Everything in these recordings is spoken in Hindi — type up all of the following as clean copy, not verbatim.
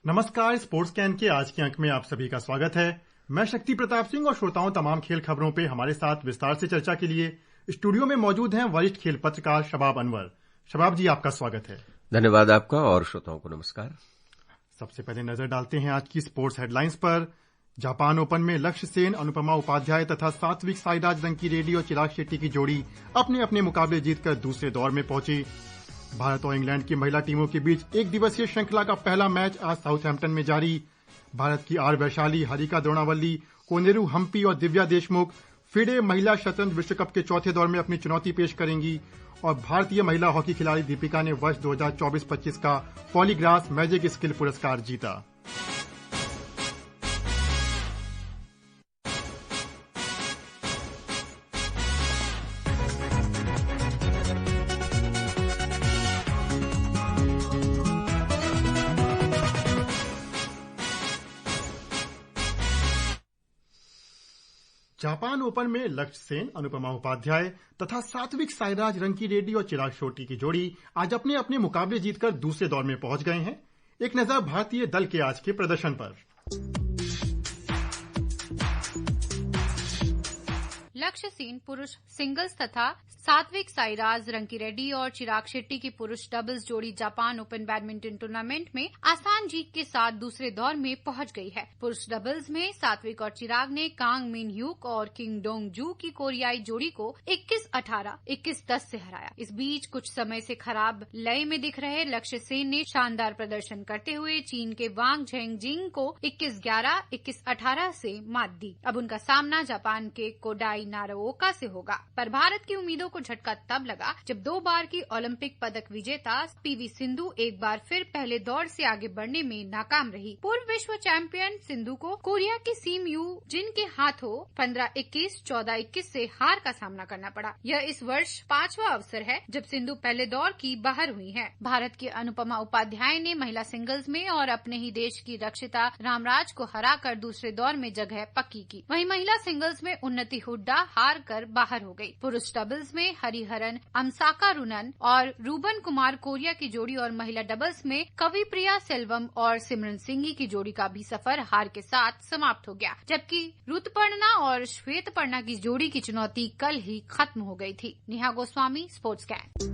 नमस्कार, स्पोर्ट्स कैन के आज के अंक में आप सभी का स्वागत है। मैं शक्ति प्रताप सिंह और श्रोताओं तमाम खेल खबरों पे हमारे साथ विस्तार से चर्चा के लिए स्टूडियो में मौजूद हैं वरिष्ठ खेल पत्रकार शबाब अनवर। शबाब जी, आपका स्वागत है। धन्यवाद आपका और श्रोताओं को नमस्कार। सबसे पहले नजर डालते हैं आज की स्पोर्ट्स हेडलाइंस पर। जापान ओपन में लक्ष्य सेन, अनुपमा उपाध्याय तथा सात्विक साईराज रंकीरेड्डी और चिराग शेट्टी की जोड़ी अपने अपने मुकाबले जीतकर दूसरे दौर में पहुंची। भारत और इंग्लैंड की महिला टीमों के बीच एक दिवसीय श्रृंखला का पहला मैच आज साउथहैम्पटन में जारी। भारत की आर वैशाली, हरिका द्रोणावल्ली, कोनेरू हम्पी और दिव्या देशमुख फिडे महिला शतरंज विश्व कप के चौथे दौर में अपनी चुनौती पेश करेंगी। और भारतीय महिला हॉकी खिलाड़ी दीपिका ने वर्ष 2024-25 का पॉलीग्रास मैजिक स्किल पुरस्कार जीता। जापान ओपन में लक्ष्य सेन, अनुपमा उपाध्याय तथा सात्विक साईराज रंकीरेड्डी और चिराग शेट्टी की जोड़ी आज अपने अपने मुकाबले जीतकर दूसरे दौर में पहुंच गए हैं। एक नजर भारतीय दल के आज के प्रदर्शन पर। लक्ष्य सेन पुरुष सिंगल्स तथा सात्विक साईराज रंकीरेड्डी और चिराग शेट्टी की पुरुष डबल्स जोड़ी जापान ओपन बैडमिंटन टूर्नामेंट में आसान जीत के साथ दूसरे दौर में पहुंच गई है। पुरुष डबल्स में सात्विक और चिराग ने कांग मिन ह्यूक और किंग डोंग जू की कोरियाई जोड़ी को 21-18, 21-10 से हराया। इस बीच कुछ समय से खराब लय में दिख रहे लक्ष्य सेन ने शानदार प्रदर्शन करते हुए चीन के वांग झेंगजिंग को 21-11, 21-18 से मात दी। अब उनका सामना जापान के कोडाई नाराओका से होगा। पर भारत की उम्मीदों को झटका तब लगा जब 2 बार की ओलंपिक पदक विजेता पीवी सिंधु एक बार फिर पहले दौर से आगे बढ़ने में नाकाम रही। पूर्व विश्व चैंपियन सिंधु को कोरिया की सीम यू जिन के हाथों 15-21, 14-21 से हार का सामना करना पड़ा। यह इस वर्ष 5वां अवसर है जब सिंधु पहले दौर की बाहर हुई है। भारत की अनुपमा उपाध्याय ने महिला सिंगल्स में और अपने ही देश की रक्षिता रामराज को हराकर दूसरे दौर में जगह पक्की की। वहीं महिला सिंगल्स में उन्नति हुड्डा हार कर बाहर हो गई। पुरुष डबल्स में हरिहरन अमसाका रुनन और रूबन कुमार कोरिया की जोड़ी और महिला डबल्स में कविप्रिया सेल्वम और सिमरन सिंघी की जोड़ी का भी सफर हार के साथ समाप्त हो गया, जबकि ऋतुपर्णा और श्वेतपर्णा की जोड़ी की चुनौती कल ही खत्म हो गई थी। Neha Goswami, sports can.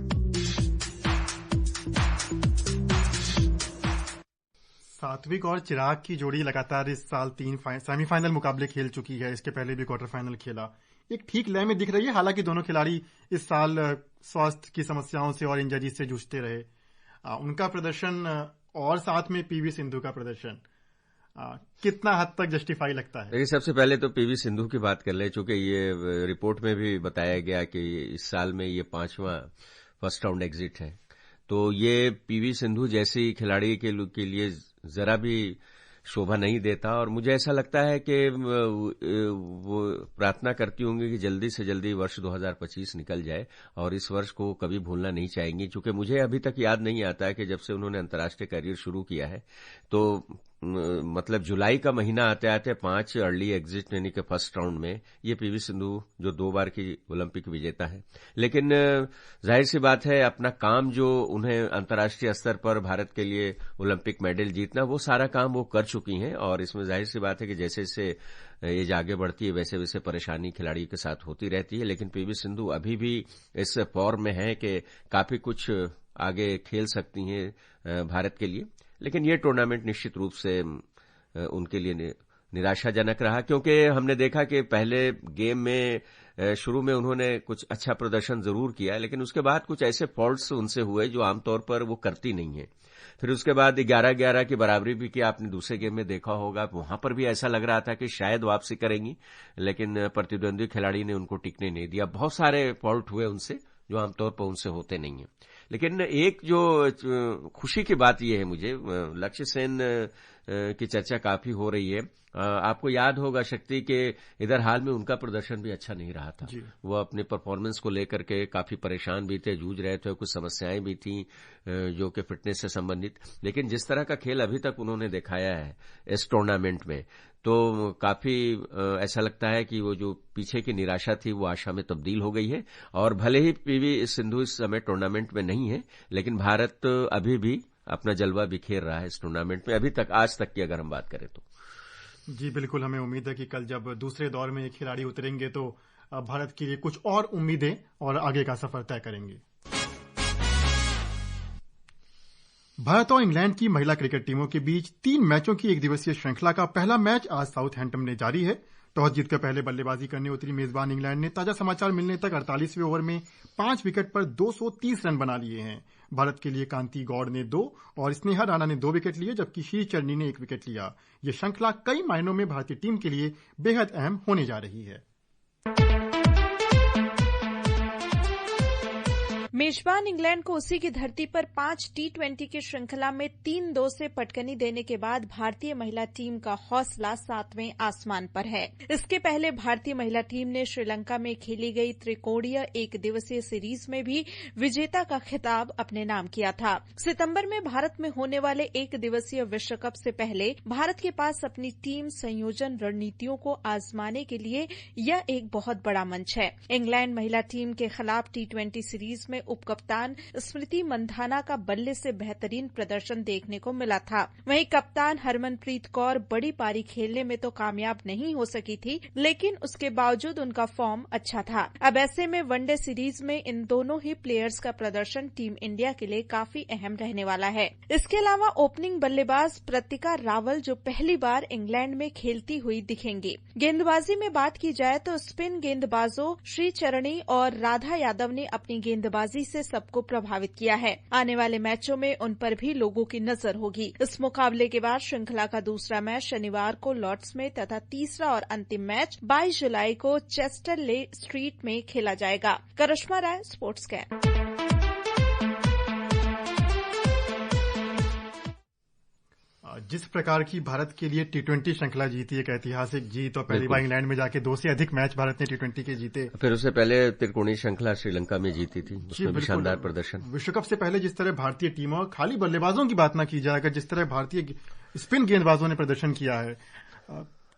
सात्विक और चिराग की जोड़ी लगातार इस साल 3 सेमीफाइनल मुकाबले खेल चुकी है। इसके पहले भी क्वार्टर फाइनल खेला। एक ठीक लय में दिख रही है। हालांकि दोनों खिलाड़ी इस साल स्वास्थ्य की समस्याओं से और इंजरी से जूझते रहे। उनका प्रदर्शन और साथ में पीवी सिंधु का प्रदर्शन कितना हद तक जस्टिफाई लगता है? देखिए, सबसे पहले तो पीवी सिंधु की बात कर ले, चूंकि ये रिपोर्ट में भी बताया गया कि इस साल में ये 5वां फर्स्ट राउंड एग्जिट है। तो ये पीवी सिंधु जैसी खिलाड़ी के लिए जरा भी शोभा नहीं देता। और मुझे ऐसा लगता है कि वो प्रार्थना करती होंगी कि जल्दी से जल्दी वर्ष 2025 निकल जाए और इस वर्ष को कभी भूलना नहीं चाहेंगी। चूंकि मुझे अभी तक याद नहीं आता है कि जब से उन्होंने अंतर्राष्ट्रीय करियर शुरू किया है तो मतलब जुलाई का महीना आते आते 5 अर्ली एग्जिट यानी कि फर्स्ट राउंड में ये पीवी सिंधु जो 2 बार की ओलंपिक विजेता है। लेकिन जाहिर सी बात है, अपना काम जो उन्हें अंतर्राष्ट्रीय स्तर पर भारत के लिए ओलंपिक मेडल जीतना, वो सारा काम वो कर चुकी हैं। और इसमें जाहिर सी बात है कि जैसे जैसे एज आगे बढ़ती है वैसे वैसे परेशानी खिलाड़ियों के साथ होती रहती है। लेकिन पीवी सिंधु अभी भी इस फॉर्म में है कि काफी कुछ आगे खेल सकती हैं भारत के लिए। लेकिन ये टूर्नामेंट निश्चित रूप से उनके लिए निराशाजनक रहा, क्योंकि हमने देखा कि पहले गेम में शुरू में उन्होंने कुछ अच्छा प्रदर्शन जरूर किया, लेकिन उसके बाद कुछ ऐसे फॉल्ट्स उनसे हुए जो आमतौर पर वो करती नहीं है। फिर उसके बाद 11-11 की बराबरी भी की, आपने दूसरे गेम में देखा होगा। वहां पर भी ऐसा लग रहा था कि शायद वापसी करेंगी, लेकिन प्रतिद्वंदी खिलाड़ी ने उनको टिकने नहीं दिया। बहुत सारे फॉल्ट हुए उनसे जो आमतौर पर उनसे होते नहीं हैं। लेकिन एक जो खुशी की बात यह है, मुझे लक्ष्य सेन की चर्चा काफी हो रही है। आपको याद होगा शक्ति के इधर हाल में उनका प्रदर्शन भी अच्छा नहीं रहा था। वो अपने परफॉर्मेंस को लेकर के काफी परेशान भी थे, जूझ रहे थे, कुछ समस्याएं भी थी जो कि फिटनेस से संबंधित। लेकिन जिस तरह का खेल अभी तक उन्होंने दिखाया है इस टूर्नामेंट में, तो काफी ऐसा लगता है कि वो जो पीछे की निराशा थी वो आशा में तब्दील हो गई है। और भले ही पीवी सिंधु इस समय टूर्नामेंट में नहीं है, लेकिन भारत अभी भी अपना जलवा बिखेर रहा है इस टूर्नामेंट में अभी तक, आज तक की अगर हम बात करें तो। जी बिल्कुल, हमें उम्मीद है कि कल जब दूसरे दौर में ये खिलाड़ी उतरेंगे तो भारत के लिए कुछ और उम्मीदें और आगे का सफर तय करेंगे। भारत और इंग्लैंड की महिला क्रिकेट टीमों के बीच 3 मैचों की एक दिवसीय श्रृंखला का पहला मैच आज साउथहैम्पटन में जारी है। टॉस जीतकर पहले बल्लेबाजी करने उतरी मेजबान इंग्लैंड ने ताजा समाचार मिलने तक 48वें ओवर में 5 विकेट पर 230 रन बना लिए हैं। भारत के लिए कांति गौड़ ने 2 और स्नेहा राणा ने 2 विकेट लिए, जबकि श्री चरनी ने 1 विकेट लिया। यह श्रृंखला कई मायनों में भारतीय टीम के लिए बेहद अहम होने जा रही है। मेजबान इंग्लैंड को उसी की धरती पर 5 T20 की श्रृंखला में 3-2 से पटकनी देने के बाद भारतीय महिला टीम का हौसला 7वें आसमान पर है। इसके पहले भारतीय महिला टीम ने श्रीलंका में खेली गई त्रिकोणीय एक दिवसीय सीरीज में भी विजेता का खिताब अपने नाम किया था। सितंबर में भारत में होने वाले एक दिवसीय विश्व कप से पहले भारत के पास अपनी टीम संयोजन रणनीतियों को आजमाने के लिए यह एक बहुत बड़ा मंच है। इंग्लैंड महिला टीम के खिलाफ T20 सीरीज में उपकप्तान स्मृति मंधाना का बल्ले से बेहतरीन प्रदर्शन देखने को मिला था। वहीं कप्तान हरमनप्रीत कौर बड़ी पारी खेलने में तो कामयाब नहीं हो सकी थी, लेकिन उसके बावजूद उनका फॉर्म अच्छा था। अब ऐसे में वनडे सीरीज में इन दोनों ही प्लेयर्स का प्रदर्शन टीम इंडिया के लिए काफी अहम रहने वाला है। इसके अलावा ओपनिंग बल्लेबाज प्रतिका रावल जो पहली बार इंग्लैंड में खेलती हुई दिखेंगी। गेंदबाजी में बात की जाए तो स्पिन गेंदबाजों श्री चरणी और राधा यादव ने अपनी गेंदबाजी से सबको प्रभावित किया है। आने वाले मैचों में उन पर भी लोगों की नजर होगी। इस मुकाबले के बाद श्रृंखला का दूसरा मैच शनिवार को लॉर्ड्स में तथा तीसरा और अंतिम मैच 22 जुलाई को चेस्टर ले स्ट्रीट में खेला जाएगा। करिश्मा राय, स्पोर्ट्स कैप। जिस प्रकार की भारत के लिए T20 श्रृंखला जीती, एक ऐतिहासिक जीत, और पहली बार इंग्लैंड में जाके 2 से अधिक मैच भारत ने T20 के जीते। फिर उससे पहले त्रिकोणीय श्रृंखला श्रीलंका में जीती थी, उसमें भी शानदार प्रदर्शन। विश्व कप से पहले जिस तरह भारतीय टीमों, खाली बल्लेबाजों की बात न की जाए, अगर जिस तरह भारतीय स्पिन गेंदबाजों ने प्रदर्शन किया है,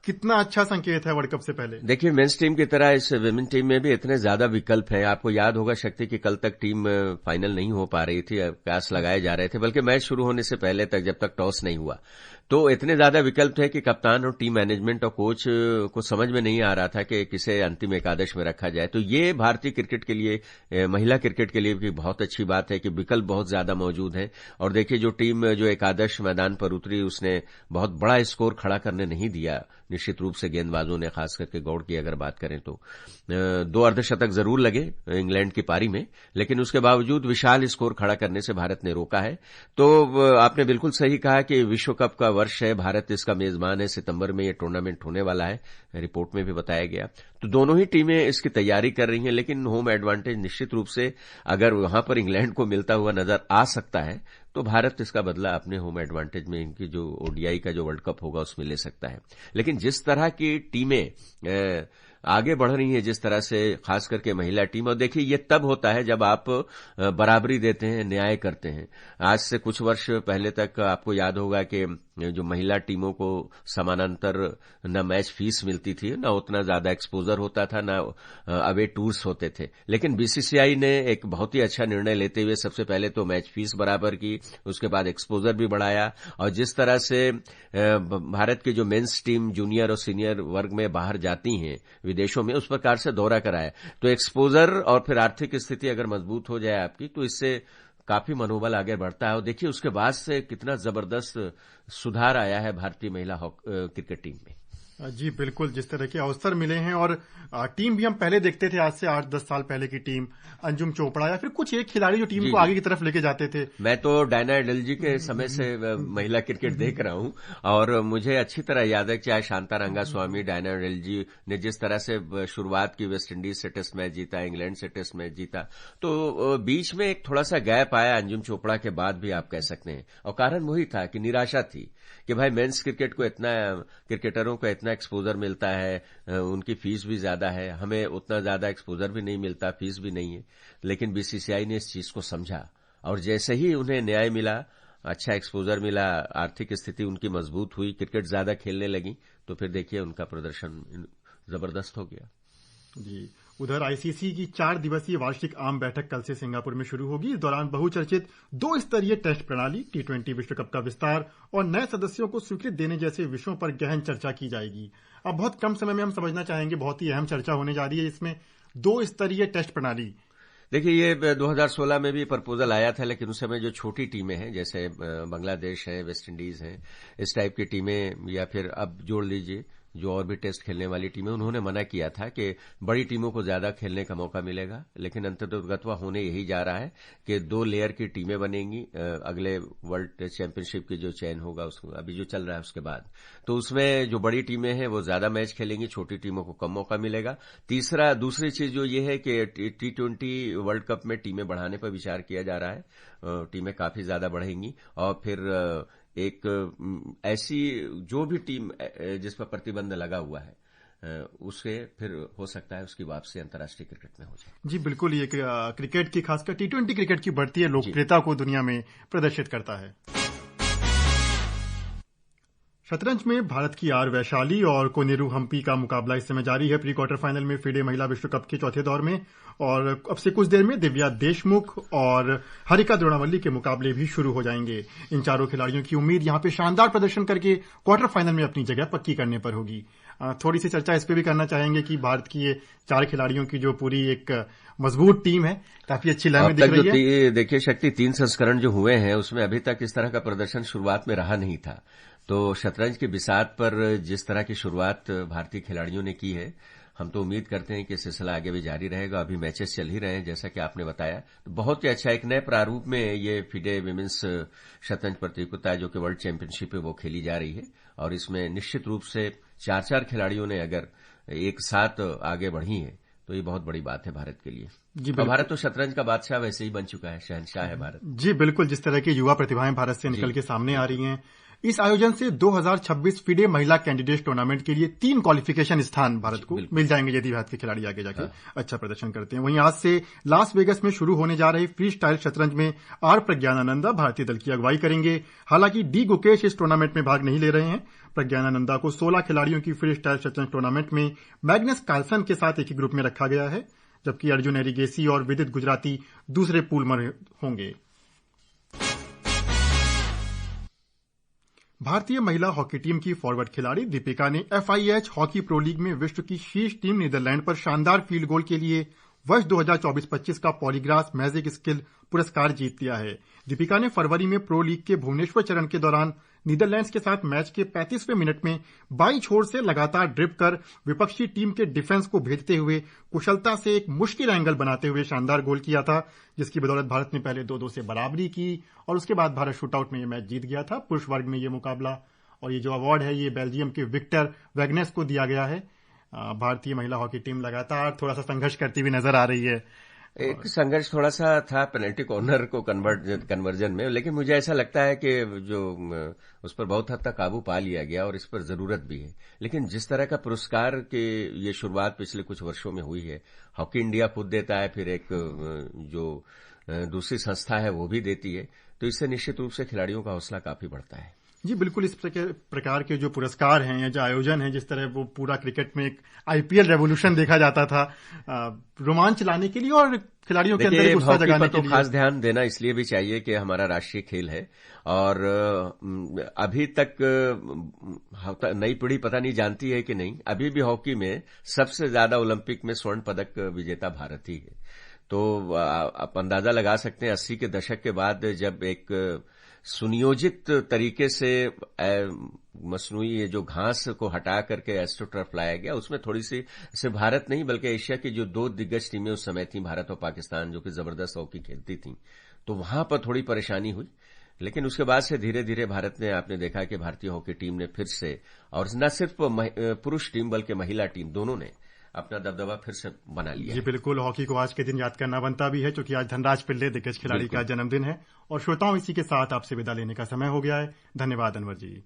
कितना अच्छा संकेत है वर्ल्ड कप से पहले। देखिए, मेंस टीम की तरह इस विमेन टीम में भी इतने ज्यादा विकल्प हैं। आपको याद होगा शक्ति कि कल तक टीम फाइनल नहीं हो पा रही थी, कयास लगाए जा रहे थे, बल्कि मैच शुरू होने से पहले तक, जब तक टॉस नहीं हुआ, तो इतने ज्यादा विकल्प थे कि कप्तान और टीम मैनेजमेंट और कोच को समझ में नहीं आ रहा था कि किसे अंतिम एकादश में रखा जाए। तो ये भारतीय क्रिकेट के लिए, महिला क्रिकेट के लिए भी बहुत अच्छी बात है कि विकल्प बहुत ज्यादा मौजूद है। और देखिए, जो टीम जो एकादश मैदान पर उतरी, उसने बहुत बड़ा स्कोर खड़ा करने नहीं दिया। निश्चित रूप से गेंदबाजों ने, खास करके गौड़ की अगर बात करें तो 2 अर्धशतक जरूर लगे इंग्लैंड की पारी में, लेकिन उसके बावजूद विशाल स्कोर खड़ा करने से भारत ने रोका है। तो आपने बिल्कुल सही कहा कि विश्व कप का वर्ष है, भारत इसका मेजबान है, सितंबर में ये टूर्नामेंट होने वाला है, रिपोर्ट में भी बताया गया। तो दोनों ही टीमें इसकी तैयारी कर रही हैं, लेकिन होम एडवांटेज निश्चित रूप से अगर वहां पर इंग्लैंड को मिलता हुआ नजर आ सकता है तो भारत इसका बदला अपने होम एडवांटेज में, इनकी जो ओडीआई का जो वर्ल्ड कप होगा उसमें ले सकता है। लेकिन जिस तरह की टीमें आगे बढ़ रही है, जिस तरह से खास करके महिला टीम, और देखिए ये तब होता है जब आप बराबरी देते हैं, न्याय करते हैं। आज से कुछ वर्ष पहले तक आपको याद होगा कि जो महिला टीमों को समानांतर न मैच फीस मिलती थी, न उतना ज्यादा एक्सपोजर होता था, न अवे टूर्स होते थे। लेकिन बीसीसीआई ने एक बहुत ही अच्छा निर्णय लेते हुए सबसे पहले तो मैच फीस बराबर की, उसके बाद एक्सपोजर भी बढ़ाया, और जिस तरह से भारत की जो मेंस टीम जूनियर और सीनियर वर्ग में बाहर जाती हैं विदेशों में, उस प्रकार से दौरा कराया। तो एक्सपोजर और फिर आर्थिक स्थिति अगर मजबूत हो जाए आपकी, तो इससे काफी मनोबल आगे बढ़ता है। और देखिए उसके बाद से कितना जबरदस्त सुधार आया है भारतीय महिला क्रिकेट टीम में। जी बिल्कुल, जिस तरह के अवसर मिले हैं, और टीम भी हम पहले देखते थे, आज से 8-10 साल पहले की टीम, अंजुम चोपड़ा या फिर कुछ एक खिलाड़ी जो टीम को आगे की तरफ लेके जाते थे। मैं तो डायना एडल्जी के समय से महिला क्रिकेट देख रहा हूं, और मुझे अच्छी तरह याद है, चाहे शांता रंगास्वामी, डायना एडल्जी ने जिस तरह से शुरुआत की, वेस्ट इंडीज से टेस्ट मैच जीता, इंग्लैंड से टेस्ट मैच जीता, तो बीच में एक थोड़ा सा गैप आया अंजुम चोपड़ा के बाद भी, आप कह सकते हैं। और कारण वही था कि निराशा थी कि भाई मेंस क्रिकेट को इतना, क्रिकेटरों को इतना एक्सपोजर मिलता है, उनकी फीस भी ज्यादा है, हमें उतना ज्यादा एक्सपोजर भी नहीं मिलता, फीस भी नहीं है। लेकिन बीसीसीआई ने इस चीज को समझा, और जैसे ही उन्हें न्याय मिला, अच्छा एक्सपोजर मिला, आर्थिक स्थिति उनकी मजबूत हुई, क्रिकेट ज्यादा खेलने लगी, तो फिर देखिए उनका प्रदर्शन जबरदस्त हो गया। जी, उधर आईसीसी की 4 दिवसीय वार्षिक आम बैठक कल से सिंगापुर में शुरू होगी। इस दौरान बहुचर्चित 2 स्तरीय टेस्ट प्रणाली, T20 विश्व कप का विस्तार और नए सदस्यों को स्वीकृति देने जैसे विषयों पर गहन चर्चा की जाएगी। अब बहुत कम समय में हम समझना चाहेंगे, बहुत ही अहम चर्चा होने जा रही है इसमें, 2 स्तरीय टेस्ट प्रणाली। देखिए, ये 2016 में भी प्रपोजल आया था, लेकिन उस समय जो छोटी टीमें हैं, जैसे बांग्लादेश है, वेस्ट इंडीज है, इस टाइप की टीमें, या फिर अब जोड़ लीजिए जो और भी टेस्ट खेलने वाली टीमें, उन्होंने मना किया था कि बड़ी टीमों को ज्यादा खेलने का मौका मिलेगा। लेकिन अंततः होने यही जा रहा है कि 2 लेयर की टीमें बनेंगी अगले वर्ल्ड चैंपियनशिप की जो चयन होगा उसको अभी जो चल रहा है उसके बाद। तो उसमें जो बड़ी टीमें हैं वो ज्यादा मैच खेलेंगी, छोटी टीमों को कम मौका मिलेगा। दूसरी चीज जो ये है कि T20 वर्ल्ड कप में टीमें बढ़ाने पर विचार किया जा रहा है। टीमें काफी ज्यादा बढ़ेंगी और फिर एक ऐसी जो भी टीम जिस पर प्रतिबंध लगा हुआ है उससे फिर हो सकता है उसकी वापसी अंतर्राष्ट्रीय क्रिकेट में हो जाए। जी बिल्कुल, ये क्रिकेट की, खासकर T20 क्रिकेट की बढ़ती है लोकप्रियता को दुनिया में प्रदर्शित करता है। शतरंज में भारत की आर वैशाली और कोनेरू हम्पी का मुकाबला इस समय जारी है। प्री क्वार्टर फाइनल में फिडे महिला विश्व कप के चौथे दौर में, और अब से कुछ देर में दिव्या देशमुख और हरिका द्रोणावल्ली के मुकाबले भी शुरू हो जाएंगे। इन चारों खिलाड़ियों की उम्मीद यहां पे शानदार प्रदर्शन करके क्वार्टर फाइनल में अपनी जगह पक्की करने पर होगी। थोड़ी सी चर्चा इस पे भी करना चाहेंगे कि भारत की ये 4 खिलाड़ियों की जो पूरी एक मजबूत टीम है, काफी अच्छी लय में दिख रही है। देखिए शक्ति, 3 संस्करण जो हुए हैं उसमें अभी तक इस तरह का प्रदर्शन शुरुआत में रहा नहीं था। तो शतरंज की बिसात पर जिस तरह की शुरुआत भारतीय खिलाड़ियों ने की है, हम तो उम्मीद करते हैं कि सिलसिला आगे भी जारी रहेगा। अभी मैचेस चल ही रहे हैं जैसा कि आपने बताया, तो बहुत ही अच्छा एक नए प्रारूप में ये फिडे विमेंस शतरंज प्रतियोगिता जो कि वर्ल्ड चैंपियनशिप है वो खेली जा रही है। और इसमें निश्चित रूप से 4 खिलाड़ियों ने अगर एक साथ आगे बढ़ी है तो ये बहुत बड़ी बात है भारत के लिए। जी, भारत तो शतरंज का बादशाह वैसे ही बन चुका है, शहंशाह है भारत। जी बिल्कुल, जिस तरह की युवा प्रतिभाएं भारत से निकल के सामने आ रही हैं, इस आयोजन से 2026 फिडे महिला कैंडिडेट टूर्नामेंट के लिए 3 क्वालिफिकेशन स्थान भारत को मिल जाएंगे यदि भारत के खिलाड़ी आगे जाके अच्छा प्रदर्शन करते हैं। वहीं आज से लास वेगस में शुरू होने जा रहे फ्री स्टाइल शतरंज में आर प्रज्ञानानंदा भारतीय दल की अगुवाई करेंगे। हालांकि डी गुकेश इस टूर्नामेंट में भाग नहीं ले रहे हैं। प्रज्ञानानंदा को 16 खिलाड़ियों की फ्री स्टाइल शतरंज टूर्नामेंट में मैग्नस कार्लसन के साथ एक ही ग्रुप में रखा गया है, जबकि अर्जुन एरिगेसी और विदित गुजराती दूसरे पूल में होंगे। भारतीय महिला हॉकी टीम की फॉरवर्ड खिलाड़ी दीपिका ने FIH हॉकी प्रो लीग में विश्व की शीर्ष टीम नीदरलैंड पर शानदार फील्ड गोल के लिए वर्ष 2024-25 का पॉलीग्रास मैजिक स्किल पुरस्कार जीत लिया है। दीपिका ने फरवरी में प्रो लीग के भुवनेश्वर चरण के दौरान नीदरलैंड्स के साथ मैच के 35वें मिनट में बाईं छोर से लगातार ड्रिप कर विपक्षी टीम के डिफेंस को भेजते हुए कुशलता से एक मुश्किल एंगल बनाते हुए शानदार गोल किया था, जिसकी बदौलत भारत ने पहले 2-2 से बराबरी की और उसके बाद भारत शूटआउट में ये मैच जीत गया था। पुरुष वर्ग में ये मुकाबला और ये जो अवार्ड है ये बेल्जियम के विक्टर वेगनेस को दिया गया है। भारतीय महिला हॉकी टीम लगातार थोड़ा सा संघर्ष करती हुई नजर आ रही है। एक संघर्ष थोड़ा सा था पेनल्टी कॉर्नर को कन्वर्जन में, लेकिन मुझे ऐसा लगता है कि जो उस पर बहुत हद तक काबू पा लिया गया और इस पर जरूरत भी है। लेकिन जिस तरह का पुरस्कार के ये शुरुआत पिछले कुछ वर्षों में हुई है, हॉकी इंडिया खुद देता है, फिर एक जो दूसरी संस्था है वो भी देती है, तो इससे निश्चित रूप से खिलाड़ियों का हौसला काफी बढ़ता है। जी बिल्कुल, इस प्रकार के जो पुरस्कार हैं या जो आयोजन है, जिस तरह वो पूरा क्रिकेट में एक IPL रेवोल्यूशन देखा जाता था, रोमांच लाने के लिए और खिलाड़ियों के अंदर गुस्सा जगाने के लिए। खास ध्यान देना इसलिए भी चाहिए कि हमारा राष्ट्रीय खेल है और अभी तक नई पीढ़ी पता नहीं जानती है कि नहीं, अभी भी हॉकी में सबसे ज्यादा ओलंपिक में स्वर्ण पदक विजेता भारत ही है। तो आप अंदाजा लगा सकते हैं 80 के दशक के बाद जब एक सुनियोजित तरीके से मसनूई ये जो घास को हटा करके एस्ट्रोटर्फ लाया गया, उसमें थोड़ी सी सिर्फ भारत नहीं बल्कि एशिया की जो 2 दिग्गज टीमें उस समय थी, भारत और पाकिस्तान, जो कि जबरदस्त हॉकी खेलती थी, तो वहां पर थोड़ी परेशानी हुई। लेकिन उसके बाद से धीरे धीरे भारत ने, आपने देखा कि भारतीय हॉकी टीम ने फिर से, और न सिर्फ पुरुष टीम बल्कि महिला टीम दोनों ने अपना दबदबा फिर से बना लिया। जी बिल्कुल, हॉकी को आज के दिन याद करना बनता भी है क्योंकि आज धनराज पिल्ले दिग्गज खिलाड़ी का जन्मदिन है। और श्रोताओं, इसी के साथ आपसे विदा लेने का समय हो गया है। धन्यवाद अनवर जी।